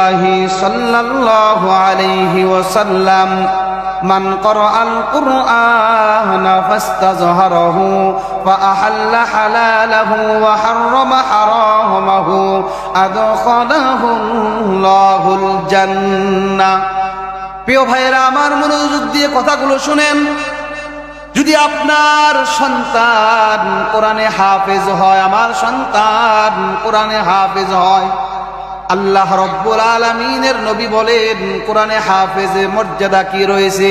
রাসূলুল্লাহি সাল্লাল্লাহু আলাইহি ওয়াসাল্লাম মান ক্বরাআল কুরআনা ফাস্তাযহারাহু ফাআহাল্লা হালালাহু ওয়া হাররামা হারামাহু আদখালাহুল্লাহুল জান্নাহ। প্রিয় ভাইয়েরা আমার, মনোযোগ দিয়ে কথাগুলো শুনেন। যদি আপনার সন্তান কোরআনে হাফেজ হয়, আমার সন্তান কোরআনে হাফেজ হয়, আল্লাহ রব্বুল আলামিনের নবী বলেন কোরআনে হাফেজের মর্যাদা কি রয়েছে।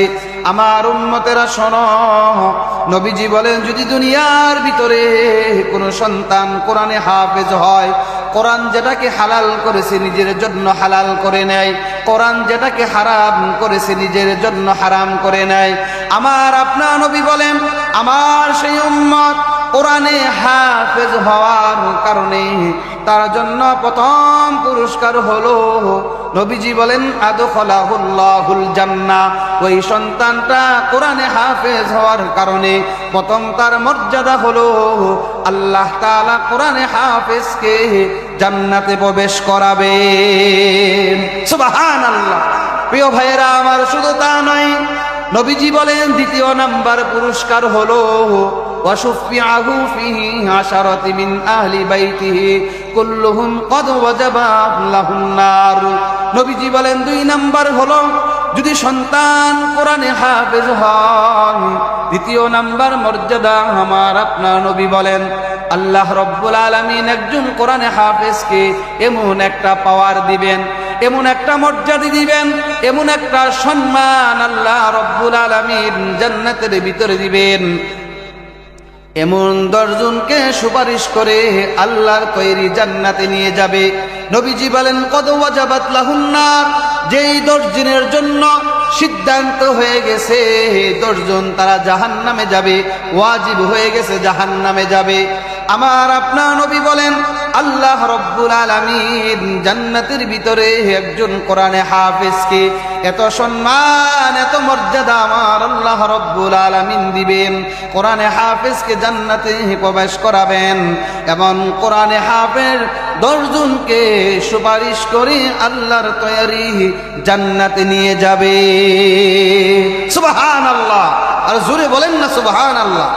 আমার উম্মতেরা শোনো, নবীজি বলেন যদি দুনিয়ার ভিতরে কোনো সন্তান কোরআনে হাফেজ হয়, কোরআন যেটাকে হালাল করেছে নিজের জন্য হালাল করে নেয়, কোরআন যেটাকে হারাম করেছে নিজের জন্য হারাম করে নেয়, আমার আপনার নবী বলেন আমার সেই উম্মত কোরআনে হাফেজ হওয়ার কারণে তার জন্য প্রথম পুরস্কার হলো, নবীজি বলেন আদখালাহুল্লাহুল জান্নাহ। ওই সন্তানটা কোরআনে হাফেজ হওয়ার কারণে প্রথম তার মর্যাদা হলো আল্লাহ তাআলা কোরআনে হাফেজকে জান্নাতে প্রবেশ করাবেন। সুবহানাল্লাহ। প্রিয় ভাইয়েরা আমার, শুধু তা নয়, নবীজি বলেন দ্বিতীয় নাম্বার পুরস্কার হলো ওয়াশুফিআহু ফিহি আশারাতি মিন আহলি বাইতিহি কুল্লুহুম ক্বাদ ওয়াজাবা লাহুন নার। নবীজি বলেন দুই নাম্বার হলো যদি সন্তান কোরআনে হাফেজ হয়, দ্বিতীয় নাম্বার মর্যাদা আমার আপনার নবী বলেন আল্লাহ রব্বুল আলামিন একজন কোরআনে হাফেজকে এমন একটা পাওয়ার দিবেন, এমন একটা মর্যাদা দিবেন, এমন একটা সম্মান আল্লাহ রব্বুল আলামিন জান্নাতের ভিতরে দিবেন। এমন 10 জনকে সুপারিশ করে আল্লাহর তৈরি জান্নাতে নিয়ে যাবে। নবীজি বলেন কদ ওয়াজাবাত লাহুন নার, যেই 10 জনের জন্য সিদ্ধান্ত হয়ে গেছে 10 জন তারা জাহান্নামে যাবে, ওয়াজিব হয়ে গেছে জাহান্নামে যাবে। আমার আপনার নবী বলেন আল্লাহ রব্বুল আলামিন জান্নাতের ভিতরে একজন কোরআনে হাফেজকে এত সম্মান এত মর্যাদা আমার আল্লাহ রব্বুল আলামিন দিবেন, কোরআনে হাফেজকে জান্নাতে প্রবেশ করাবেন এবং কোরআনে হাফেজ 10 জনকে সুপারিশ করে আল্লাহর তৈরি জান্নাতে নিয়ে যাবে। সুবহানাল্লাহ। আর জোরে বলেন না সুবহানাল্লাহ।